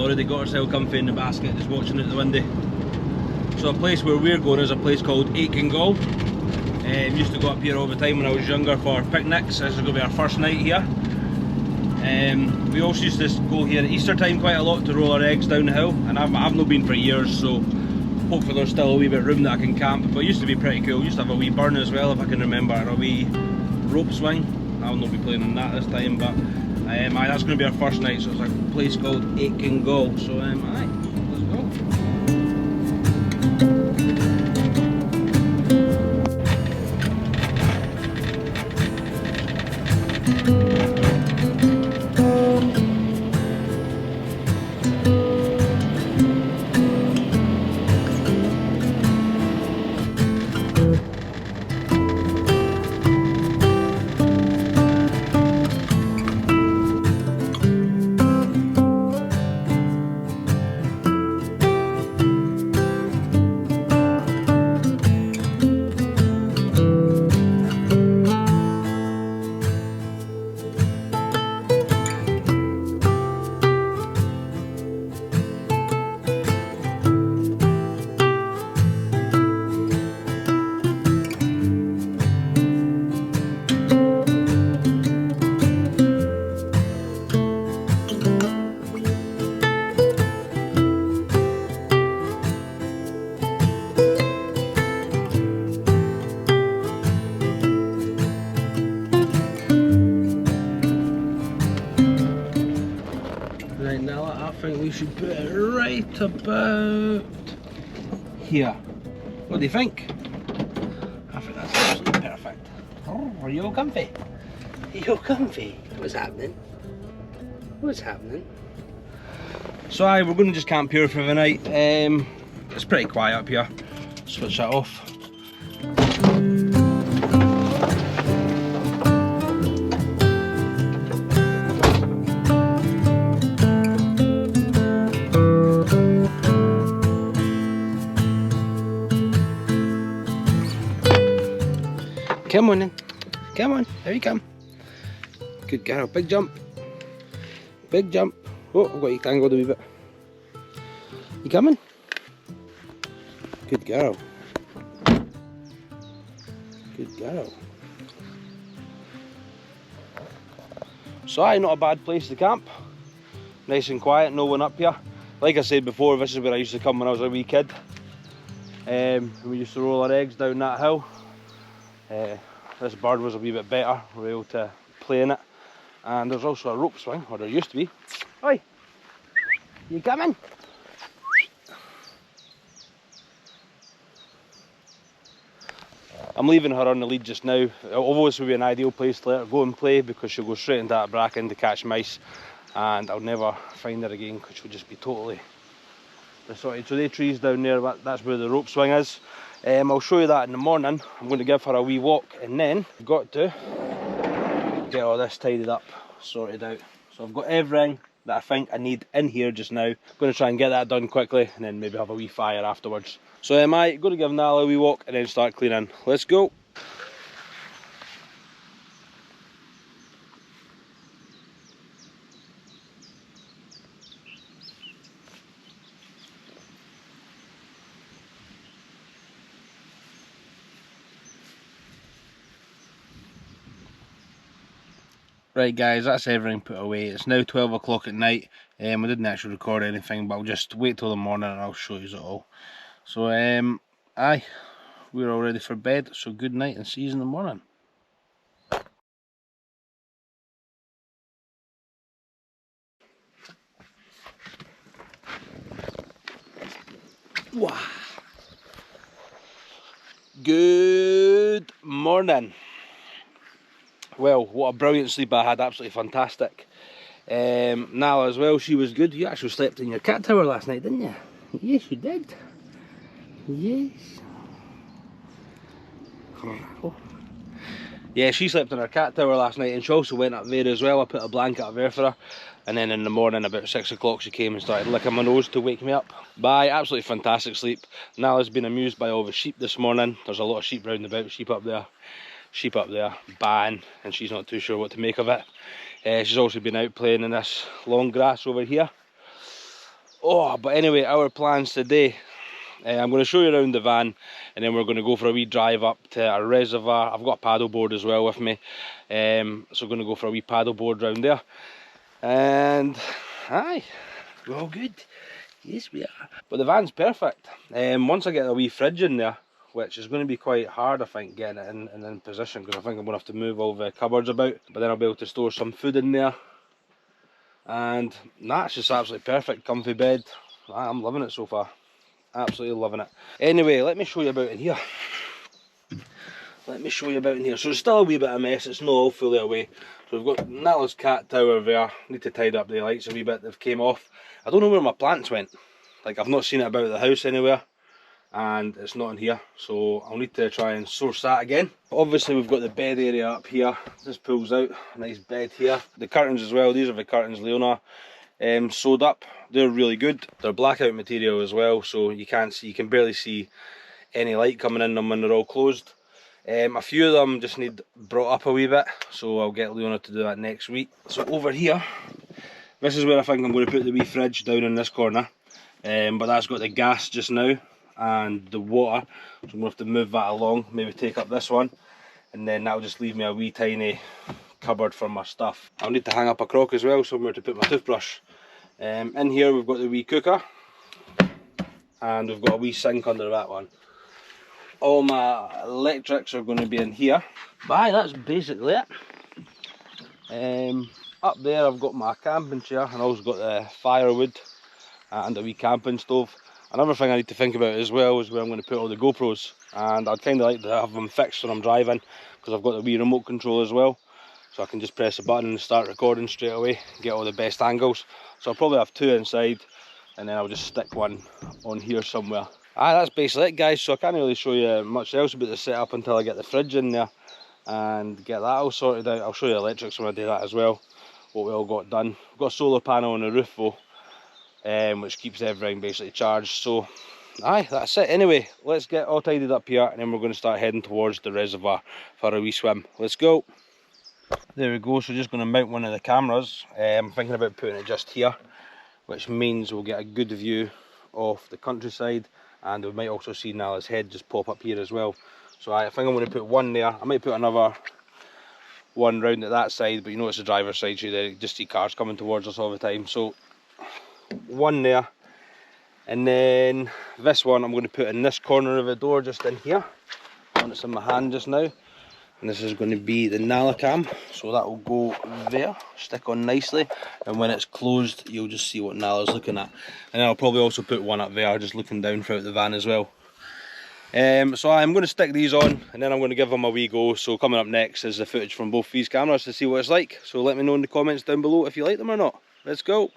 already got herself comfy in the basket, just watching out the window. So a place where we're going is a place called Aikengall. Used to go up here all the time when I was younger for picnics. This is going to be our first night here. We also used to go here at Easter time quite a lot to roll our eggs down the hill, and I've not been for years, so hopefully there's still a wee bit of room that I can camp. But it used to be pretty cool. Used to have a wee burn as well, if I can remember, and a wee rope swing. I'll not be playing on that this time, but that's going to be our first night. So it's a place called Aikengall. So aye, let's go. Right now, I think we should put it right about here. What do you think? I think that's absolutely perfect. Oh, are you all comfy? Are you all comfy? What's happening? What's happening? So we're going to just camp here for the night. It's pretty quiet up here. Switch that off. Come on then. Come on. There you come. Good girl. Big jump. Big jump. Oh, I've got you tangled a wee bit. You coming? Good girl. Good girl. So not a bad place to camp. Nice and quiet, no one up here. Like I said before, this is where I used to come when I was a wee kid. We used to roll our eggs down that hill. This bird was a wee bit better, we were able to play in it. And there's also a rope swing, or there used to be. Oi! You coming? I'm leaving her on the lead just now. Although this would be an ideal place to let her go and play, because she'll go straight into that bracken to catch mice, and I'll never find her again because she'll just be totally besotted. So the trees down there, that's where the rope swing is. I'll show you that in the morning. I'm going to give her a wee walk, and then I've got to get all this tidied up, sorted out. So I've got everything that I think I need in here just now. I'm going to try and get that done quickly, and then maybe have a wee fire afterwards. So I'm going to give Nala a wee walk and then start cleaning. Let's go. Right guys, that's everything put away. It's now 12 o'clock at night. We didn't actually record anything, but I'll just wait till the morning and I'll show you it all. So aye, we're all ready for bed, so good night and see you in the morning. Wow. Good morning. Well, what a brilliant sleep I had, absolutely fantastic. Nala as well, she was good. You actually slept in your cat tower last night, didn't you? Yes, you did. Yes. Yeah, she slept in her cat tower last night, and she also went up there as well. I put a blanket up there for her, and then in the morning about 6 o'clock she came and started licking my nose to wake me up. Bye, absolutely fantastic sleep. Nala's been amused by all the sheep this morning. There's a lot of sheep round about, sheep up there, bang, and she's not too sure what to make of it. She's also been out playing in this long grass over here. Oh, but anyway, our plans today. I'm going to show you around the van, and then we're going to go for a wee drive up to a reservoir. I've got a paddle board as well with me, so we're going to go for a wee paddle board round there. And aye, we're all good. Yes, we are. But the van's perfect. Once I get a wee fridge in there, which is going to be quite hard, I think, getting it in position, because I think I'm going to have to move all the cupboards about. But then I'll be able to store some food in there. And that's just absolutely perfect. Comfy bed. I'm loving it so far. Absolutely loving it. Anyway, let me show you about in here. Let me show you about in here. So it's still a wee bit of a mess, it's not all fully away. So we've got Natalie's cat tower there. Need to tidy up the lights a wee bit, they've came off. I don't know where my plants went. Like, I've not seen it about the house anywhere. And it's not in here, so I'll need to try and source that again. Obviously we've got the bed area up here. This pulls out, nice bed here. The curtains as well, these are the curtains Leona sewed up. They're really good. They're blackout material as well, so you can't see, you can barely see any light coming in them when they're all closed. A few of them just need brought up a wee bit, so I'll get Leona to do that next week. So over here, this is where I think I'm going to put the wee fridge, down in this corner. But that's got the gas just now and the water, so I'm going to have to move that along, maybe take up this one, and then that'll just leave me a wee tiny cupboard for my stuff. I'll need to hang up a crock as well, somewhere to put my toothbrush. In here we've got the wee cooker, and we've got a wee sink under that one. All my electrics are going to be in here. But aye, that's basically it. Up there I've got my camping chair, and I've also got the firewood and a wee camping stove. Another thing I need to think about as well is where I'm going to put all the GoPros, and I'd kind of like to have them fixed when I'm driving, because I've got the wee remote control as well, so I can just press a button and start recording straight away, get all the best angles. So I'll probably have two inside, and then I'll just stick one on here somewhere. That's basically it, guys. So I can't really show you much else about the setup until I get the fridge in there and get that all sorted out. I'll show you electrics when I do that as well, what we all got done. We've got a solar panel on the roof though, which keeps everything basically charged. So aye, that's it. Anyway, let's get all tidied up here, and then we're going to start heading towards the reservoir for a wee swim. Let's go. There we go. So just going to mount one of the cameras. I'm thinking about putting it just here, which means we'll get a good view of the countryside, and we might also see Nala's head just pop up here as well. So I think I'm going to put one there. I might put another one round at that side, but you know it's the driver's side, so you just see cars coming towards us all the time. So one there, and then this one I'm going to put in this corner of the door, just in here. It's in my hand just now, and this is going to be the Nala cam, so that will go there, stick on nicely, and when it's closed you'll just see what Nala's looking at. And I'll probably also put one up there, just looking down throughout the van as well. So I'm going to stick these on, and then I'm going to give them a wee go. So coming up next is the footage from both these cameras to see what it's like. So let me know in the comments down below if you like them or not. Let's go.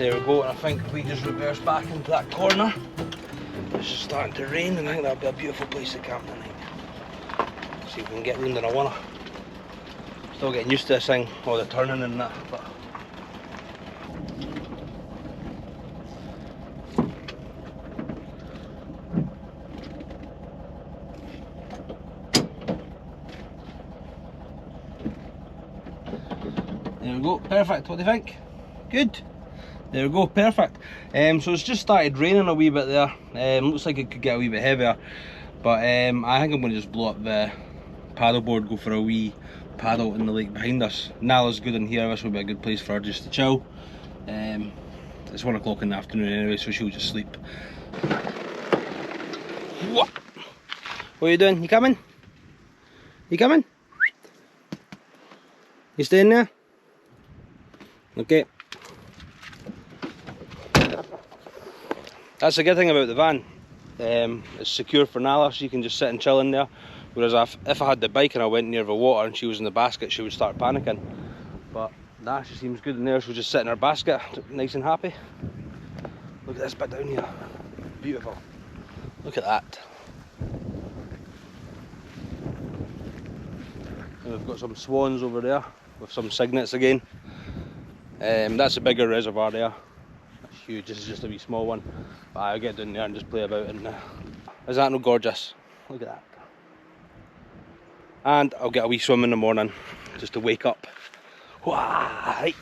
There we go, and I think if we just reverse back into that corner, it's just starting to rain, and I think that'll be a beautiful place to camp tonight. See if we can get round in a wanna. Still getting used to this thing, all the turning and that, but there we go, perfect. What do you think? Good. There we go, perfect. So it's just started raining a wee bit there. Looks like it could get a wee bit heavier, but I think I'm going to just blow up the paddleboard, go for a wee paddle in the lake behind us. Nala's good in here, this will be a good place for her just to chill. It's 1 o'clock in the afternoon anyway, so she'll just sleep. What are you doing? You coming? You coming? You staying there? Okay. That's the good thing about the van. It's secure for Nala, so you can just sit and chill in there. Whereas if I had the bike and I went near the water and she was in the basket, she would start panicking. But that she seems good in there, she'll just sit in her basket, nice and happy. Look at this bit down here. Beautiful. Look at that. And we've got some swans over there with some cygnets again. That's a bigger reservoir there. That's huge. This is just a wee small one. But I'll get down there and just play about. And is that no gorgeous? Look at that. And I'll get a wee swim in the morning just to wake up. Right.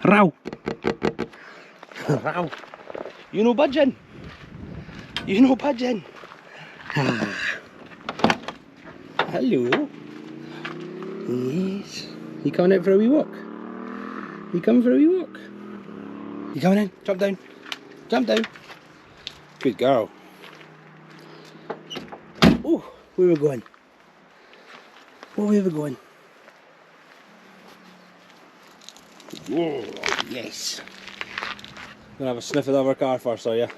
Row. Row. You no budging. You no budging. Hello. Yes. You coming out for a wee walk? You coming for a wee walk? You coming in? Jump down. Jump down. Good girl. Oh, where are we going? Where are we going? Whoa, yes. Gonna have a sniff of the other car first, are you?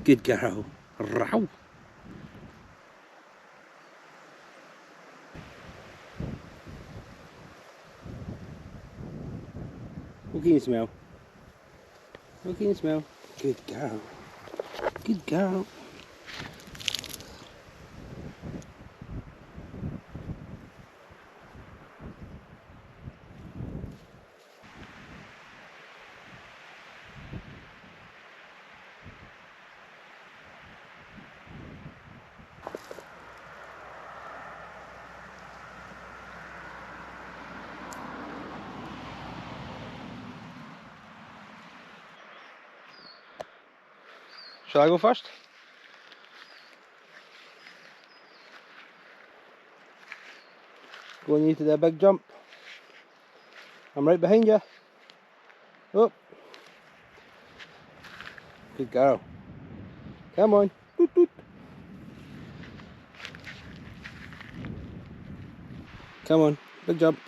Good girl. Row. What can you smell? What can you smell? Good girl. Good girl. Shall I go first? Going into the big jump. I'm right behind you. Oh. Good girl. Come on. Doot, doot. Come on. Big jump.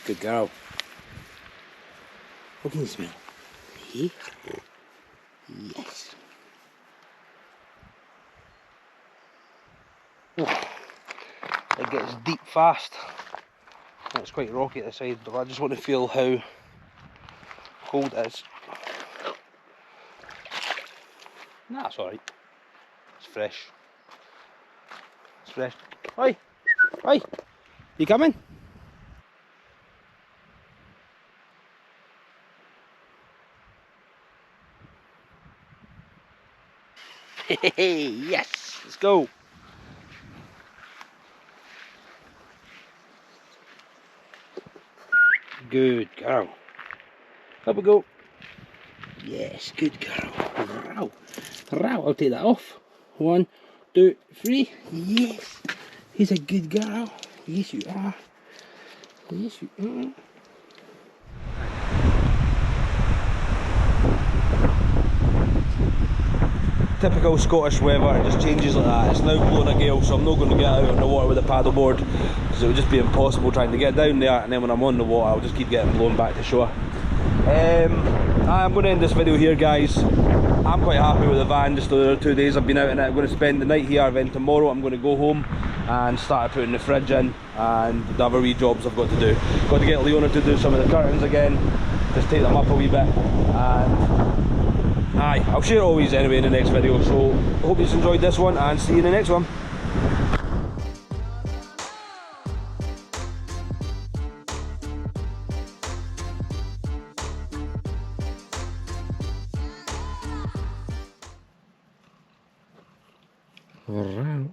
Good girl. What can you smell? Hey? Yes. It gets deep fast. It's quite rocky at the side, but I just want to feel how cold it is. Nah, it's alright. It's fresh. It's fresh. Oi! Oi! You coming? Hey, yes! Let's go! Good girl. Up we go. Yes, good girl. Row. Row. I'll take that off. 1, 2, 3. Yes. He's a good girl. Yes, you are. Yes, you are. typical Scottish weather, it just changes like that. It's now blowing a gale, so I'm not going to get out on the water with a paddleboard because it would just be impossible trying to get down there, and then when I'm on the water I'll just keep getting blown back to shore. I'm going to end this video here, guys. I'm quite happy with the van, just the 2 days I've been out in it. I'm going to spend the night here, then tomorrow I'm going to go home and start putting the fridge in and the other wee jobs I've got to do. Got to get Leona to do some of the curtains again, just take them up a wee bit, and aye, I'll share all these anyway in the next video. So hope you've enjoyed this one, and see you in the next one. Alright.